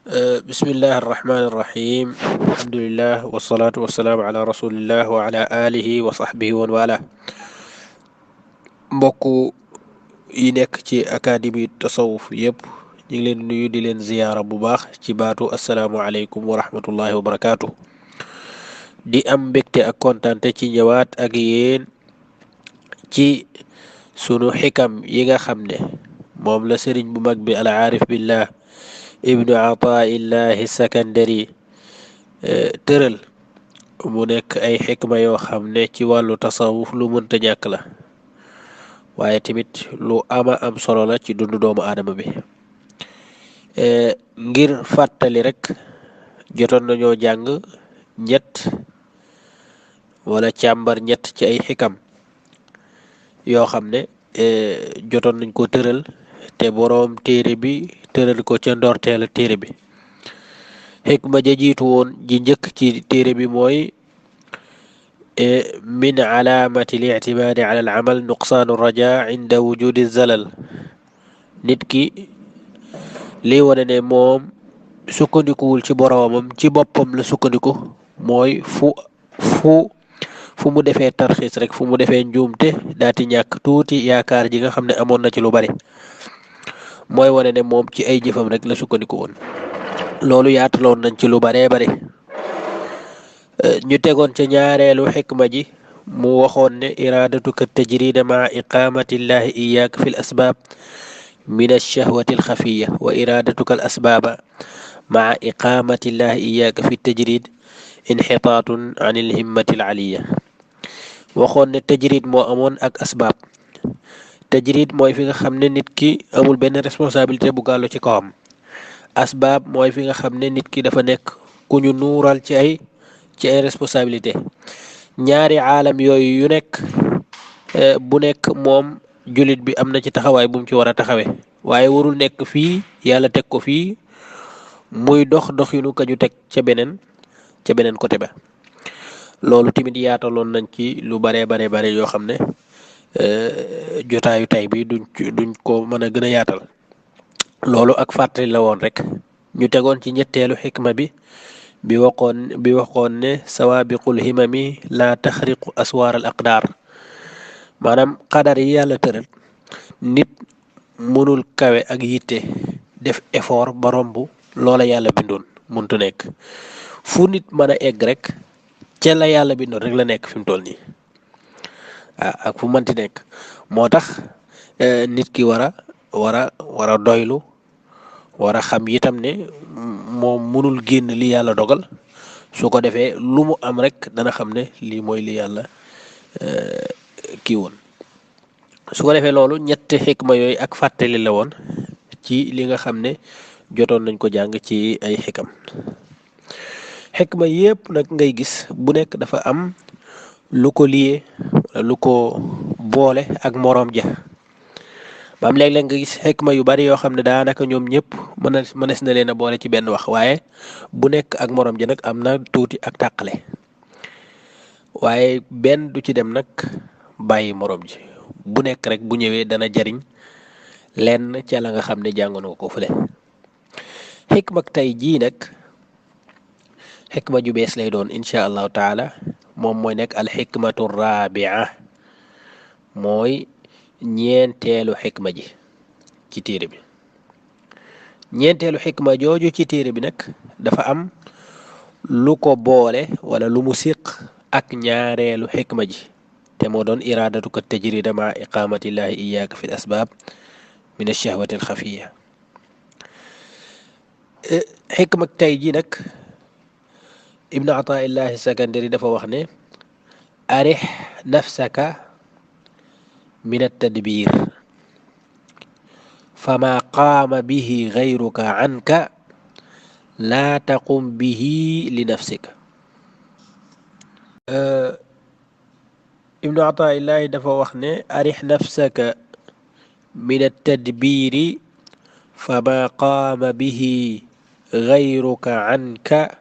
bismillahi arrahmani irrahim alhamdulillah wasalaatu wasalaamu ala rasulillah wa ala alihi wa sahbihi wa wala mbokk yi nekk ci académie tasawuf yëpp ñu ngi leen nuyu di leen ziyaara bu baax ci baatu asalaamualeykum wa rahmatullahi wa barakaatu di am mbégte ak kontante ci ñëwaat ak yéen ci sunu xikam yi nga xam ne moom la sëriñ bu mag bi al aarif billah ibnu ataillahi sakandari tëral mu nekk ay xikma yoo xam ne ci wàllu tasawuf lu mënta ñàkk la waaye tamit lu ama am solo la ci dundu doomu aadama bi ngir fàttali rek jotoon nañoo jàng ñett wala càmbar ñett ci ay xikam yoo xam ne jotoon nañ ko tëral te boroom téere bi tëral ko ca ndorteel téere bi xikma ja jiitu woon ji njëkk ci téere bi mooy min alaamati lictimaadi ala alamal nuqsaanu raja inda wujudi zalal nit ki lii wane ne moom sukkandikuwul ci boroomam ci boppam la sukkandiku mooy fu mu defee tarxiis rek fu mu defee njuumte daati ñàkk tuuti yaakaar ji nga xam ne amoon na ci lu bari mooy wane ne moom ci ay jëfam rek la sukkandiku woon loolu yaataloon nañ ci lu baree bare ñu tegoon ca ñaareelu xikma ji mu waxoon ne iraadatuka tajrida maa iqaamatillahi iyaaka fi l asbaab min alshahwati alxafiya wa iraadatuka al asbaaba maa iqaamatillahi iyaaka fi tajrid inxitaatun an ilhimmati alaliya waxoon ne tajrid moo amoon ak asbaab tajrid mooy fi nga xam ne nit ki amul benn responsabilité bu gàllu ci kawam asbaab mooy fi nga xam ne nit ki dafa nekk ku ñu nuural ci ay responsabilité ñaari aalam yooyu yu nekk bu nekk moom jullit bi am na ci taxawaay bu mu ci war a taxawee waaye warul nekk fii yàlla teg ko fii muy doxinu ka ñu teg ca beneen côté ba loolu tamit yaataloon nañ ci lu bare yoo xam ne jotaayu tay bi duñ ko mën a gën a yaatal loolu ak fàttali la woon rek ñu tegoon ci ñetteelu xikma bi waxoon ne sawaabiqul himami la taxriqu aswaar al aqdaar maanaam xadar yi yàlla tëral nit mënul kawe ak yitte def effort ba romb loola yàlla bindoon muntu nekk fu nit mën a egg rek ca la yàlla bindoon rek la nekk fi mu toll nii ak fu mënti nekk moo tax nit ki war a doylu war a xam itam ne moom mënul génn li yàlla dogal su ko defee lu mu am rek dana xam ne lii mooy li yàlla kii woon su ko defee loolu ñetti xikma yooyu ak fàttali la woon ci li nga xam ne jotoon nañ ko jàng ci ay xikam xikma yépp nag ngay gis bu nekk dafa am lu ko liyee lu ko boole ak moroom ja maam léeg-léeg nga gis xikma yu bari yoo xam ne daanaka ñoom ñëpp mënees na leen a boole ci benn wax waaye bu nekk ak moroom ja nag am na tuuti ak tàqale waaye benn du ci dem nag bàyyi moroom ji bu nekk rek bu ñëwee dana jariñ lenn ca la nga xam ne jàngoon ko fële xikma tey jii nag xikma ju bees lay doon incha allahu taala moom mooy nekk al xikmatu rabia mooy ñeenteelu xikma ji ci téere bi ñeenteelu xikma jooju ci téere bi nag dafa am lu ko boole wala lu mu siq ak ñaareelu xikma ji te moo doon iraadatuka tajrida ma iqaamatillahi iyaaka fi l asbaab min alshahwati alxafiya xikma tey ji nag ibnu ataillahi sakandari dafa wax ne arix nafsaka min altadbir fama qaama bihi gayruka anka laa taqum bihi li nafsika ibnu ataillahi dafa wax ne arix nafsaka min altadbiri fama qaama bihi gayruka anka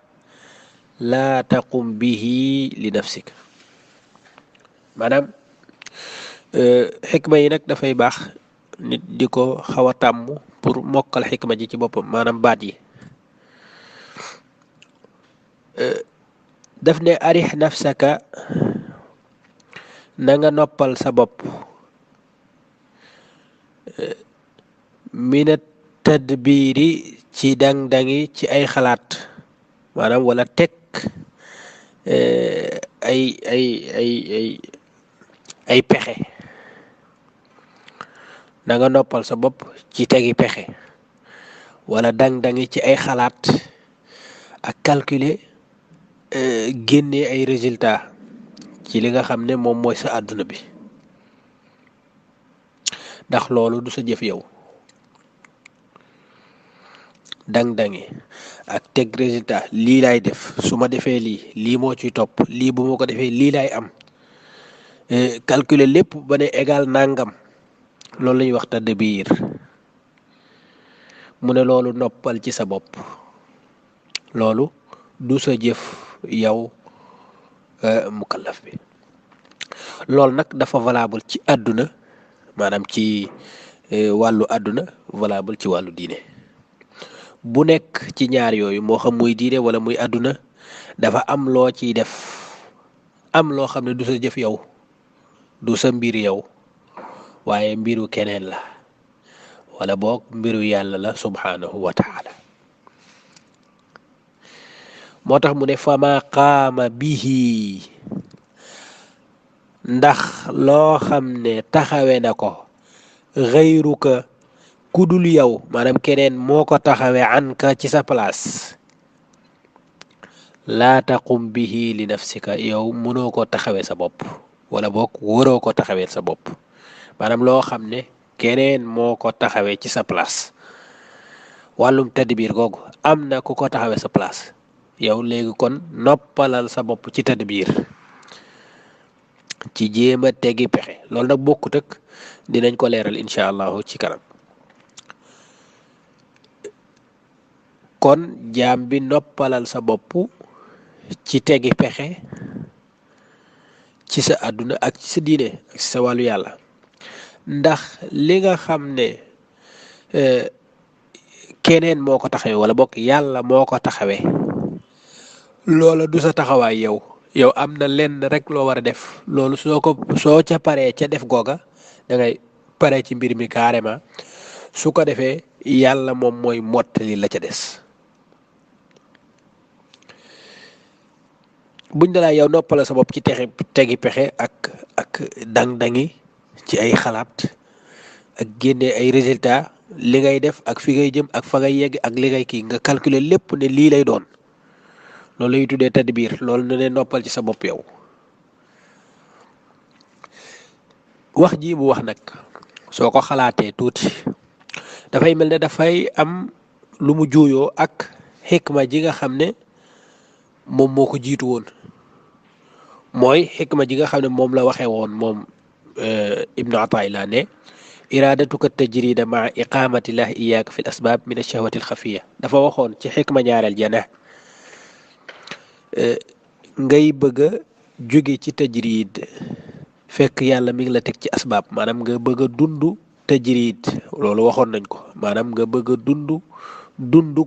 laa taqum bihi li nafsika maanaam xikma yi nag dafay baax nit di ko xaw a tàmm pour mokkal xikma ji ci boppam maanaam baat yi daf ne arix nafsaka na nga noppal sa bopp mina tadbiiri ci dang-dangi ci ay xalaat maanaam wala teg ay ay ay ay ay pexe na nga noppal sa bopp ci tegi pexe wala dang-dangi ci ay xalaat ak calculer génne ay résultats ci li nga xam ne moom mooy sa àdduna bi ndax loolu du sa jëf yow dang-dangi ak teg résultat lii laay def su ma defee lii moo ciy topp lii bu ma ko defee lii laay am calculer lépp ba ne égal nangam loolu la ñuy wax tadbiir mu ne loolu noppal ci sa bopp loolu du sa jëf yow mukallaf bi loolu nag dafa valable ci àdduna maanaam ci wàllu àdduna valable ci wàllu diine bu nekk ci ñaar yooyu moo xam muy diine wala muy àdduna dafa am loo ciy def am loo xam ne du sa jëf yow du sa mbir yow waaye mbiru keneen la wala boog mbiru yàlla la subhanahu wa taala moo tax mu ne fama qaama bihi ndax loo xam ne taxawe na ko xayruka kudul yow maanaam keneen moo ko taxawe anka ci sa place laa taqum bihi li nafsika yow mënoo ko taxawe sa bopp wala boog waroo ko taxawee sa bopp maanaam loo xam ne keneen moo ko taxawee ci sa place wàllum tadbiir googu am na ku ko taxawee sa place yow léegi kon noppalal sa bopp ci tadbiir ci jéem a tegi pexe loolu nag bokkut ak dinañ ko leeral incha allahu ci kanam kon jaam bi noppalal sa bopp ci tegi pexe ci sa àdduna ak ci sa diine ak ci sa wàllu yàlla ndax li nga xam ne keneen moo ko taxawee wala bokk yàlla moo ko taxawee loola du sa taxawaay yow am na lenn rek loo war a def loolu soo ca paree ca def googa da ngay pare ci mbir mi carrément su ko defee yàlla moom mooy mottali la ca des buñ dalaa yow noppala sa bopp ci tegi pexe ak dang-dangi ci ay xalaat ak génne ay résultats li ngay def ak fi ngay jëm ak fa ngay yegg ak li ngay kii nga calculer lépp ne lii lay doon loolu lay tuddee tadbiir loolu na ne noppal ci sa bopp yow wax ji bu wax nag soo ko xalaatee tuuti dafay mel ne dafay am lu mu juuyoo ak xikma ji nga xam ne moom moo ko jiitu woon mooy xikma ji nga xam ne moom la waxee woon moom ibnu ataillah ne iradatuka tajrida maa iqamatillahi iyaaka fi l asbab min alshahwati alxafiya dafa waxoon ci xikma ñaareel jana ngay bëgg a jóge ci tajrid fekk yàlla mi ngi la teg ci asbaab maanaam nga bëgg a dund tajrid loolu waxoon nañ ko maanaam nga bëgg a dund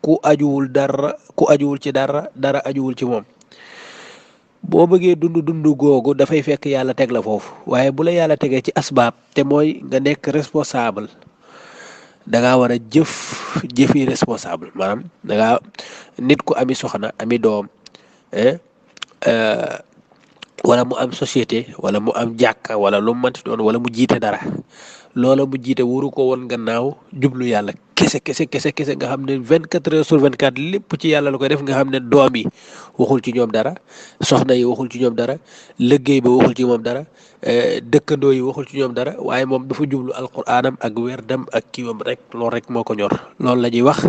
ku ajuwul dara ku ajuwul ci dara ajuwul ci moom boo bëggee dund googu dafay fekk yàlla teg la foofu waaye bu la yàlla tegee ci asbaab te mooy nga nekk responsable dangaa war a jëfi responsable maanaam dangaa nit ku ami soxna ami doom wala mu am société wala mu am jàkka wala lu mu mënti doon wala mu jiite dara loola mu jiite waru ko woon gannaaw jublu yàlla kese nga xam ne 24 heures sur 24 lépp ci yàlla la koy def nga xam ne doom yi waxul ci ñoom dara soxna yi waxul ci ñoom dara liggéey ba waxul ci moom dara dëkkandoo yi waxul ci ñoom dara waaye moom dafa jublu alquraanam ak werdam ak kiiwam rek loolu rek moo ko ñor loolu la ñuy wax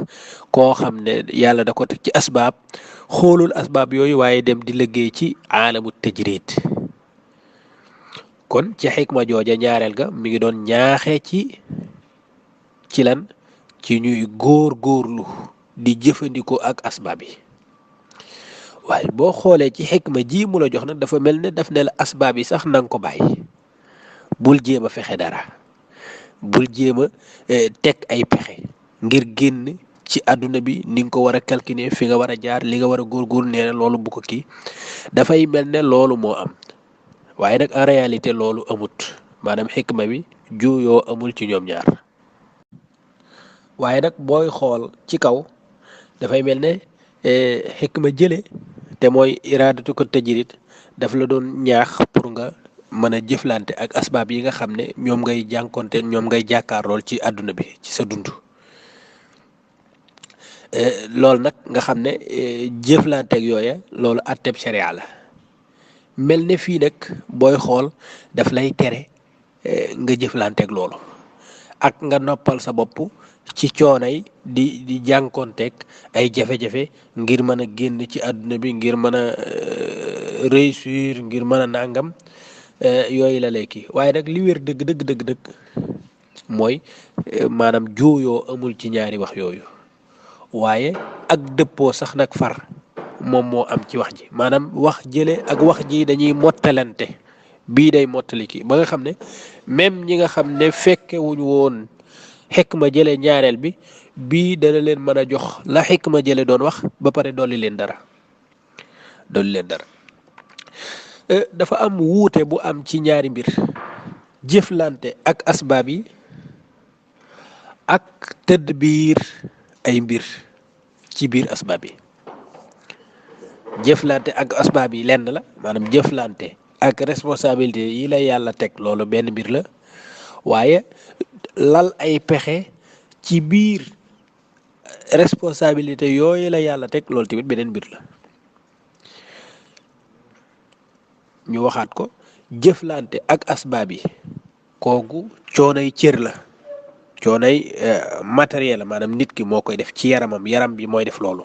koo xam ne yàlla da ko teg ci asbaab xoolul asbaab yooyu waaye dem di liggéey ci aalamu tajrid kon ci xikma jooja ñaareel ga mi ngi doon ñaaxee ci lan ci ñuy góorlu di jëfandikoo ak asbaab yi waaye boo xoolee ci xikma ji mu la jox nag dafa mel ne daf ne la asbaab yi sax nanga ko bàyyi bul jéem a fexe dara bul jéem a teg ay pexe ngir génn ci àdduna bi ni nga ko war a calculer fi nga war a jaar li nga war a góorgóorlu nee na loolu bu ko kii dafay mel ne loolu moo am waaye nag en réalité loolu amut maanaam xikma bi juuyoo amul ci ñoom ñaar waaye nag booy xool ci kaw dafay mel ne xikma jële te mooy iraadatu ko tajrid daf la doon ñaax pour nga mën a jëflante ak asbaab yi nga xam ne ñoom ngay jànkonte ñoom ngay jàkkaarlool ci àdduna bi ci sa dund loolu nag nga xam ne jëflanteeg yooya loolu atteb sharia la mel ne fii nag booy xool daf lay tere nga jëflanteeg loolu ak nga noppal sa bopp ci coonay di jànkonteeg ay jafe-jafe ngir mën a génn ci àdduna bi ngir mën a réussir ngir mën a nàngam yooyu la lay kii waaye nag li wér dëgg mooy maanaam juuyoo amul ci ñaari wax yooyu waaye ak dëppoo sax nag far moom moo am ci wax ji maanaam wax jële ak wax ji dañuy mottalante bii day mottali kii ba nga xam ne même ñi nga xam ne fekkewuñu woon xikma jële ñaareel bi bii dana leen mën a jox la xikma jële doon wax ba pare dolli leen dara dafa am wuute bu am ci ñaari mbir jëflante ak asbaab yi ak tadbiir ay mbir ci biir asbaab yi jëflante ak asbaab yi lenn la maanaam jëflante ak responsabilité yi la yàlla teg loolu benn mbir la waaye lal ay pexe ci biir responsabilité yooyu la yàlla teg loolu tamit beneen mbir la ñu waxaat ko jëflante ak asbaab yi kooku coonay cër la coonay matériel la maanaam nit ki moo koy def ci yaram bi mooy def loolu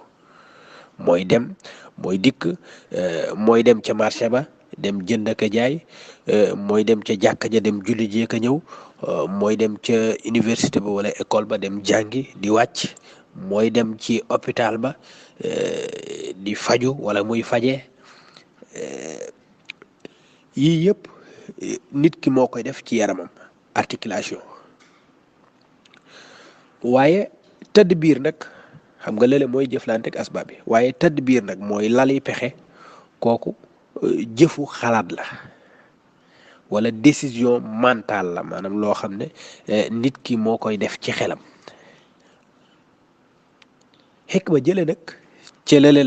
mooy dem mooy dikk mooy dem ca marché ba dem jënd ak jaay mooy dem ca jàkka ja dem julli jee ka ñëw mooy dem ca université ba wala école ba dem jàngi di wàcc mooy dem ci hôpital ba di faju wala muy faje yii yëpp nit ki moo koy def ci yaramam articulation waaye tadbiir nag xam nga lële mooy jëflante ak asbaab bi waaye tadbiir nag mooy lali pexe kooku jëfu xalaat la wala décision mentale la maanaam loo xam ne nit ki moo koy def ci xelam xikma jële nag ci lële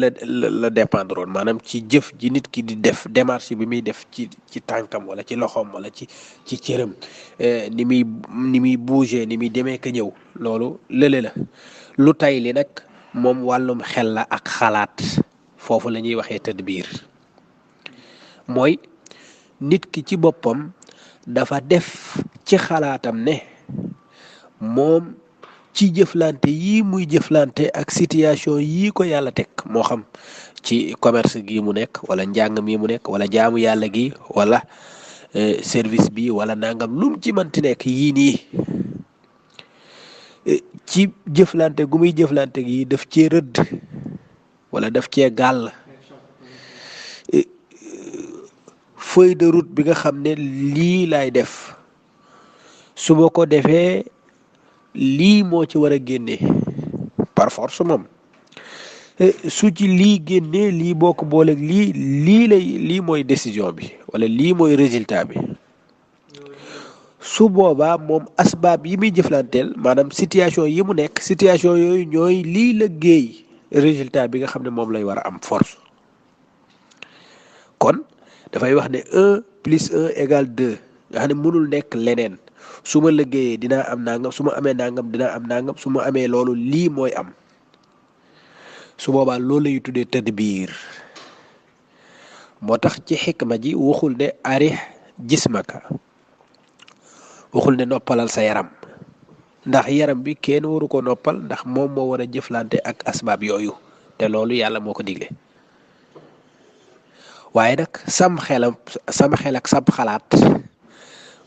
la dépendre woon maanaam ci jëf ji nit ki di def démarche bi muy def ci tànkam wala ci loxoom wala ci cëram ni muy bouger ni muy demee ka ñëw loolu lële la lu tay li nag moom wàllum xel la ak xalaat foofu la ñuy waxee tadbiir mooy nit ki ci boppam dafa def ci xalaatam ne moom ci jëflante yii muy jëflante ak situation yii ko yàlla teg moo xam ci commerce gi mu nekk wala njàng mi mu nekk wala jaamu yàlla gi wala service bi wala nangam lum ci mënti nekk yii nii ci jëflante gu muy jëflante gi daf cee rëdd wala daf cee gàll feuille de route bi nga xam ne lii laay def su ma ko defee lii moo ci war a génnee par force moom su ci lii génnee lii boo ko booleeg lii mooy décision bi wala lii mooy résultat bi su boobaa moom asbaab yi muy jëflanteel maanaam situation yi mu nekk situation yooyu ñooy lii la géey résultat bi nga xam ne moom lay war a am force kon dafay wax ne 1+1=2 nga xam ne mënul nekk leneen su ma liggéeyee dinaa am nangam su ma amee nangam dinaa am nangam su ma amee loolu lii mooy am su boobaa loolu lay tuddee tadbiir moo tax ci xikma ji waxul ne arix jismaka waxul ne noppalal sa yaram ndax yaram bi kenn waru ko noppal ndax moom moo war a jëflante ak asbaab yooyu te loolu yàlla moo ko digle waaye nag sam xel ak sam xalaat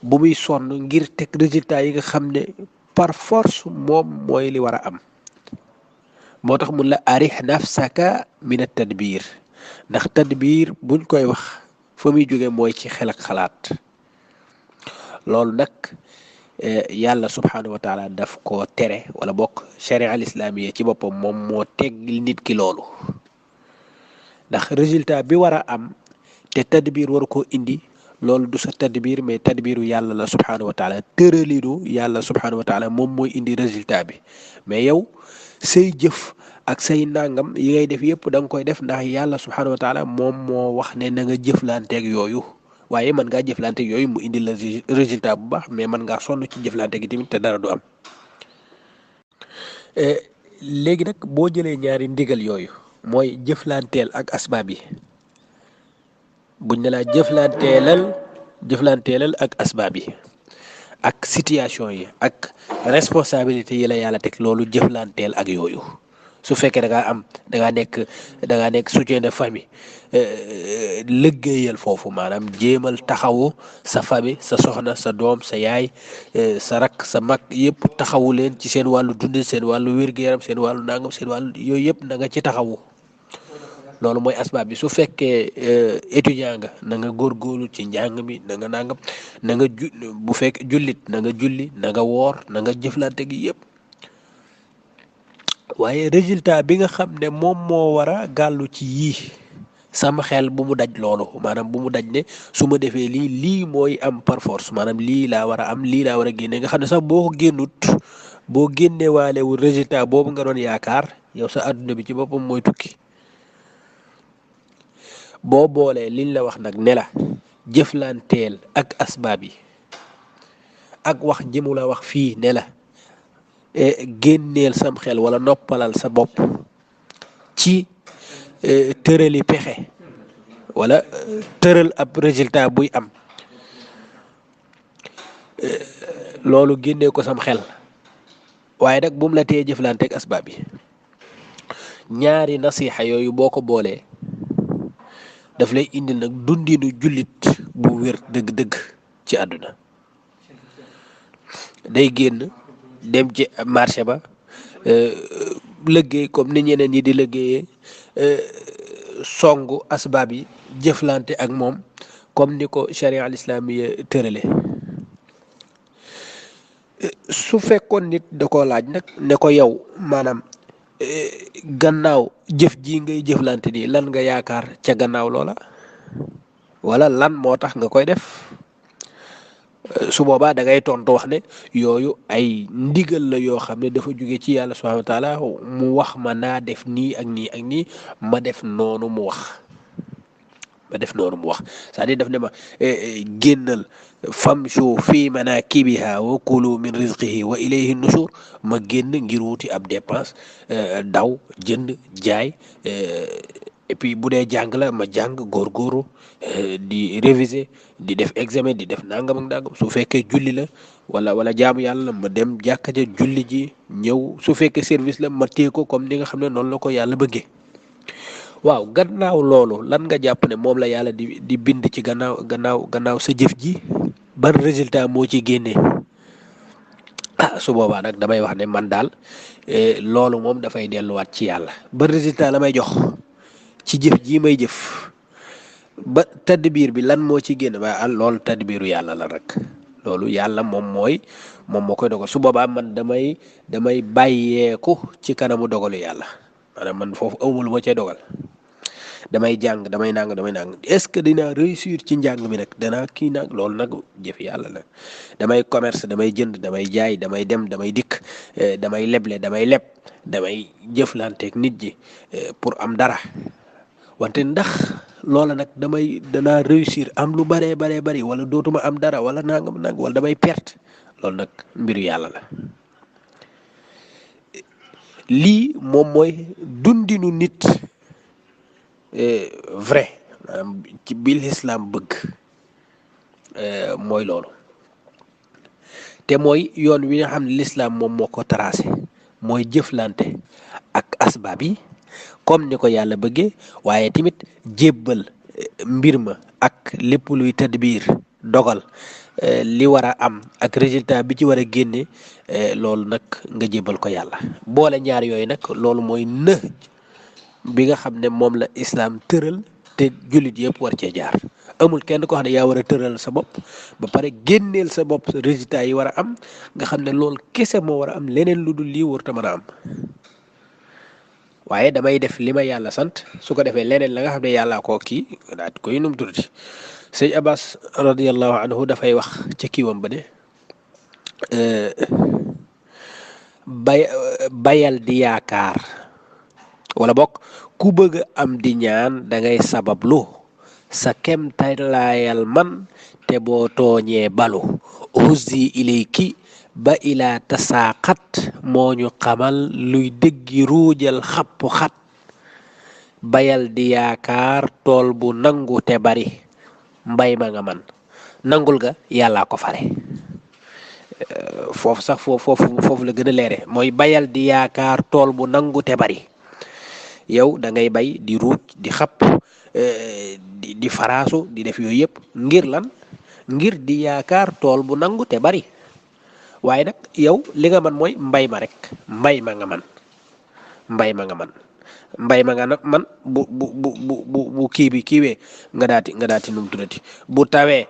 bu muy sonn ngir teg résultat yi nga xam ne par force moom mooy li war a am moo tax mun la arix nafsaka min at tadbir ndax tadbir buñ koy wax fa muy jóge mooy ci xel ak xalaat loolu nag yàlla subhanahu wa taala daf koo tere wala bokk sharia al islamiya ci boppam moom moo teggil nit ki loolu ndax résultat bi war a am te tadbir war koo indi loolu du sa tadbir mais tadbiru yàlla la subhanahu wa taala tëralinu yàlla subhanahu wa taala moom mooy indi résultat bi mais yow say jëf ak say nangam yi ngay def yëpp da nga koy def ndax yàlla subhanahu wa taala moom moo wax ne na nga jëflanteeg yooyu waaye mën ngaa jëflanteeg yooyu mu indi la résultat bu baax mais mën ngaa sonn ci jëflante gi tamit te dara du am léegi nag boo jëlee ñaari ndigal yooyu mooy jëflanteel ak asbaab yi buñ ne laa jëflanteelal ak asbaab yi ak situation yi ak responsabilité yi la yàlla teg loolu jëflanteel ak yooyu su fekkee da ngaa nekk soutien de famille liggéeyal foofu maanaam jéemal taxawu sa famille sa soxna sa doom sa yaay sa rak sa mag yëpp taxawu leen ci seen wàllu dund seen wàllu wér-gu-yaram seen wàllu nangam seen wàllu yooyu yëpp na nga ci taxawu loolu mooy asbaab bi su fekkee étudiant nga na nga góorgóorlu ci njàng mi na nga nangam na nga bu fekk jullit na nga julli na nga woor na nga jëflante gi yëpp waaye résultat bi nga xam ne moom moo war a gàllu ci yii sama xel bu mu daj loolu maanaam bu mu daj ne su ma defee lii mooy am par force maanaam lii laa war a am lii laa war a génne nga xam ne sax boo ko génnut boo génne waalewul résultat boobu nga doon yaakaar yow sa àdduna bi ci boppam mooy tukki boo boolee liñ la wax nag ne la jëflanteel ak asbaab yi ak wax ji mu la wax fii ne la génneel sam xel wala noppalal sa bopp ci tërali pexe wala tëral ab résultat buy am loolu génnee ko sam xel waaye nag bu mu la tee jëflante ak asbaab yi ñaari nasiha yooyu boo ko boolee daf lay indi nag dundinu jullit bu wér dëgg-dëgg ci àdduna day génn dem ci marché ba liggéey comme ni ñeneen ñi di liggéeyee songu asbaab yi jëflante ak moom comme ni ko charia al islamiya tërale su fekkoon nit da ko laaj nag ne ko yow maanaam gannaaw jëf ji ngay jëflante nii lan nga yaakaar ca gannaaw loola wala lan moo tax nga koy def su boobaa da ngay tontu wax ne yooyu ay ndigal la yoo xam ne dafa jóge ci yàlla subhanahu wa taala mu wax ma naa def nii ak nii ak nii ma def noonu mu wax c'est-à-dire daf ne ma génnal famshu fi manakibiha wa kulu min rizqihi wa ilayhi nushur ma génn ngir wuti ab dépense daw jënd jaay et puis bu dee jàng la ma jàng góorgóoru di réviser di def examen di def nangam ak nangam su fekkee julli la wala jaamu yàlla ma dem jàkka ja julli ji ñëw su fekkee service la ma téye ko comme ni nga xam ne noonu la ko yàlla bëggee waaw gannaaw loolu lan nga jàpp ne moom la yàlla di bind ci gannaaw sa jëf ji ban résultat moo ci génnee su boobaa nag damay wax ne man daal loolu moom dafay delluwaat ci yàlla ban résultat la may jox ci jëf ji may jëf ba tadbiir bi lan moo ci génn waaye loolu tadbiiru yàlla la rek loolu yàlla moom moo koy dogal su boobaa man damay bàyyeeku ci kanamu dogalu yàlla maanaam man foofu awmul ma cee dogal damay jàng damay nang est-ce que dinaa réussir ci njàng mi nag danaa kii nag loolu nag jëf yàlla la damay commerce damay jënd damay jaay damay dem damay dikk damay leble damay leb damay jëflanteeg nit ji pour am dara wante ndax loola nag danaa réussir am lu baree bari wala dootuma am dara wala nangam nag wala damay perte loolu nag mbiru yàlla la lii moom mooy dundinu nit vrai maanaam ci bil islam bëgg mooy loolu te mooy yoon wi nga xam ne l'islam moom moo ko tracé mooy jëflante ak asbaab yi comme ni ko yàlla bëggee waaye tamit jébbal mbir ma ak lépp luy tadbiir dogal li war a am ak résultat bi ci war a génne loolu nag nga jébbal ko yàlla boole ñaar yooyu nag loolu mooy në bi nga xam ne moom la islaam tëral te jullit yëpp war cee jaar amul kenn ko xam ne yaa war a tëral sa bopp ba pare génneel sa bopp résultat yi war a am nga xam ne loolu kese moo war a am leneen lu dul lii warut a mën a am waaye damay def li ma yàlla sant su ko defee leneen la nga xam ne yàllaa koo kii daal di koy num tuddati sëñ Abbas radiyallahu anhu dafay wax ca kiiwam ba ne bayal di yaakaar wala bokk ku bëgg am di ñaan da ngay sabablu sa kemtalaayal man te boo tooñee balu huzzi ilayki ba ilaa tasaaqat moo ñu xamal luy dëggi ruujal xappu xat bayal di yaakaar tool bu nangu te bari mbay ma nga man nangul ga yàllaa ko fare foofu sax foofu la gën a leere mooy bayal di yaakaar tool bu nangu te bari yow da ngay bay di ruuj di xapp di faraasu di def yooyu yëpp ngir lan ngir di yaakaar tool bu nangu te bari waaye nag yow li nga man mooy mbay ma rek mbay ma nga man mbay ma nga man mbay ma nga nag man bu kii bi kiiwee nga daati num tuddati bu tawee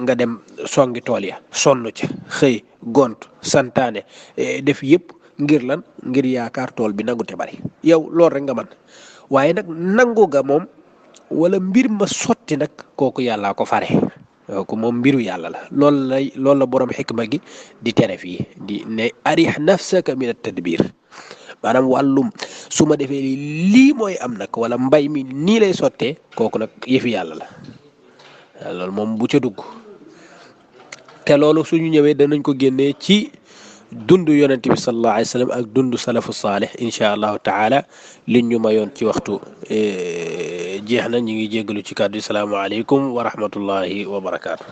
nga dem songi tool ya sonn ca xëy gont santaane def yëpp ngir lan ngir yaakaar tool bi nangu te bari yow loolu rek nga man waaye nag nangu ga moom wala mbir ma sotti nag kooku yàllaa ko fare kooku moom mbiru yàlla la loolu la borom xikma gi di tere fii di ne arix nafsaka min at-tadbir maanaam wàllum su ma defee lii mooy am nag wala mbay mi nii lay sottee kooku nag yëfi yàlla la loolu moom bu ca dugg te loolu suñu ñëwee danañ ko génnee ci dund yonent bi sallallahu alayhi wa sallam ak dund salafu saalih insha allahu taala liñ ñu mayoon ci waxtu jeex na ñu ngi jéggalu ci kàddu yi salaamaaleykum wa rahmatullahi wa barakaatu.